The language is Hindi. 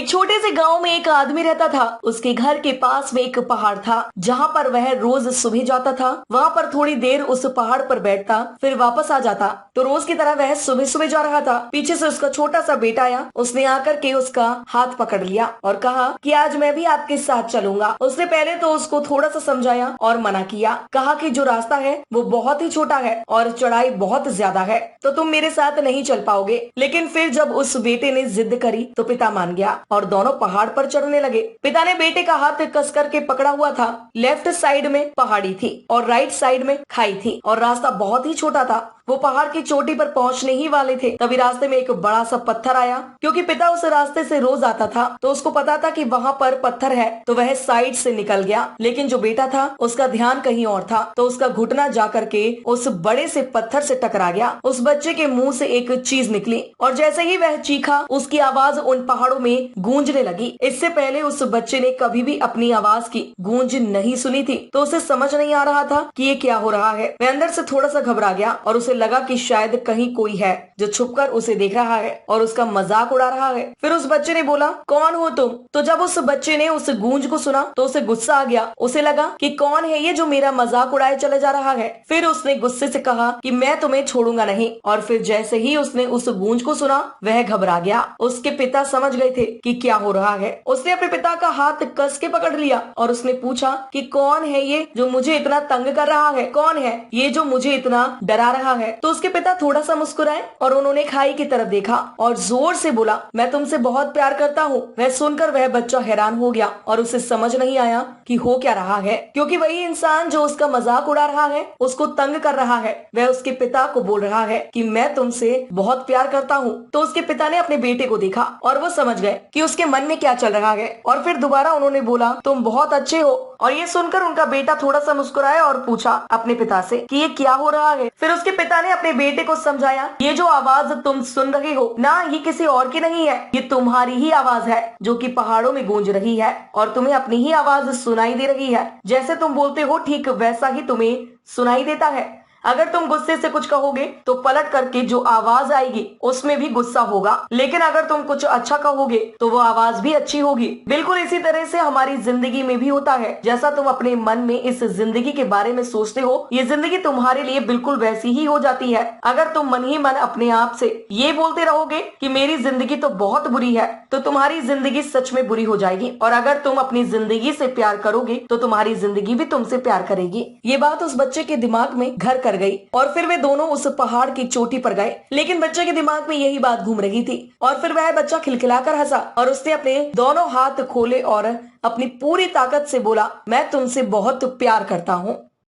एक छोटे से गांव में एक आदमी रहता था। उसके घर के पास में एक पहाड़ था जहां पर वह रोज सुबह जाता था। वहां पर थोड़ी देर उस पहाड़ पर बैठता, फिर वापस आ जाता। तो रोज की तरह वह सुबह सुबह जा रहा था। पीछे से उसका छोटा सा बेटा आया। उसने आकर के उसका हाथ पकड़ लिया और कहा कि आज मैं भी आपके साथ चलूंगा। उसने पहले तो उसको थोड़ा सा समझाया और मना किया। कहा कि जो रास्ता है वो बहुत ही छोटा है और चढ़ाई बहुत ज्यादा है, तो तुम मेरे साथ नहीं चल पाओगे। लेकिन फिर जब उस बेटे ने जिद करी तो पिता मान गया और दोनों पहाड़ पर चढ़ने लगे। पिता ने बेटे का हाथ कस करके पकड़ा हुआ था। लेफ्ट साइड में पहाड़ी थी और राइट साइड में खाई थी और रास्ता बहुत ही छोटा था। वो पहाड़ की चोटी पर पहुंचने ही वाले थे, तभी रास्ते में एक बड़ा सा पत्थर आया। क्योंकि पिता उस रास्ते से रोज आता था तो उसको पता था कि वहां पर पत्थर है, तो वह साइड से निकल गया। लेकिन जो बेटा था उसका ध्यान कहीं और था, तो उसका घुटना जा करके उस बड़े से पत्थर से टकरा गया। उस बच्चे के मुंह से एक चीज निकली और जैसे ही वह चीखा उसकी आवाज उन पहाड़ों में गूंजने लगी। इससे पहले उस बच्चे ने कभी भी अपनी आवाज की गूंज नहीं सुनी थी, तो उसे समझ नहीं आ रहा था कि ये क्या हो रहा है। वह अंदर से थोड़ा सा घबरा गया और उसे लगा कि शायद कहीं कोई है जो छुपकर उसे देख रहा है और उसका मजाक उड़ा रहा है। फिर उस बच्चे ने बोला, कौन हो तुम? तो जब उस बच्चे ने उस गूंज को सुना तो उसे गुस्सा आ गया। उसे लगा कि कौन है ये जो मेरा मजाक उड़ाए चले जा रहा है। फिर उसने गुस्से से कहा कि मैं तुम्हें छोड़ूंगा नहीं। और फिर जैसे ही उसने उस गूंज को सुना वह घबरा गया। उसके पिता समझ गए थे कि क्या हो रहा है। उसने अपने पिता का हाथ कस के पकड़ लिया और उसने पूछा कि कौन है ये जो मुझे इतना तंग कर रहा है? कौन है ये जो मुझे इतना डरा रहा है? तो उसके पिता थोड़ा सा मुस्कुराए और उन्होंने खाई की तरफ देखा और जोर से बोला, मैं तुमसे बहुत प्यार करता हूँ। वह सुनकर वह बच्चा हैरान हो गया और उसे समझ नहीं आया कि हो क्या रहा है, क्योंकि वही इंसान जो उसका मजाक उड़ा रहा है, उसको तंग कर रहा है, वह उसके पिता को बोल रहा है कि मैं तुमसे बहुत प्यार करता हूँ। तो उसके पिता ने अपने बेटे को देखा और वो समझ गए कि उसके मन में क्या चल रहा है। और फिर दोबारा उन्होंने बोला, तुम बहुत अच्छे हो। और ये सुनकर उनका बेटा थोड़ा सा मुस्कुराया और पूछा अपने पिता से कि ये क्या हो रहा है। फिर उसके पिता ने अपने बेटे को समझाया, ये जो आवाज तुम सुन रहे हो ना, ये किसी और की नहीं है, ये तुम्हारी ही आवाज है जो कि पहाड़ों में गूंज रही है और तुम्हें अपनी ही आवाज सुनाई दे रही है। जैसे तुम बोलते हो ठीक वैसा ही तुम्हें सुनाई देता है। अगर तुम गुस्से से कुछ कहोगे तो पलट करके जो आवाज आएगी उसमें भी गुस्सा होगा, लेकिन अगर तुम कुछ अच्छा कहोगे तो वो आवाज भी अच्छी होगी। बिल्कुल इसी तरह से हमारी जिंदगी में भी होता है। जैसा तुम अपने मन में इस जिंदगी के बारे में सोचते हो, ये जिंदगी तुम्हारे लिए बिल्कुल वैसी ही हो जाती है। अगर तुम मन ही मन अपने आप से ये बोलते रहोगे कि मेरी जिंदगी तो बहुत बुरी है, तो तुम्हारी जिंदगी सच में बुरी हो जाएगी। और अगर तुम अपनी जिंदगी से प्यार करोगे तो तुम्हारी जिंदगी भी तुमसे प्यार करेगी। ये बात उस बच्चे के दिमाग में घर कर गई और फिर वे दोनों उस पहाड़ की चोटी पर गए। लेकिन बच्चे के दिमाग में यही बात घूम रही थी और फिर वह बच्चा खिलखिलाकर हंसा और उसने अपने दोनों हाथ खोले और अपनी पूरी ताकत से बोला, मैं तुमसे बहुत प्यार करता हूँ।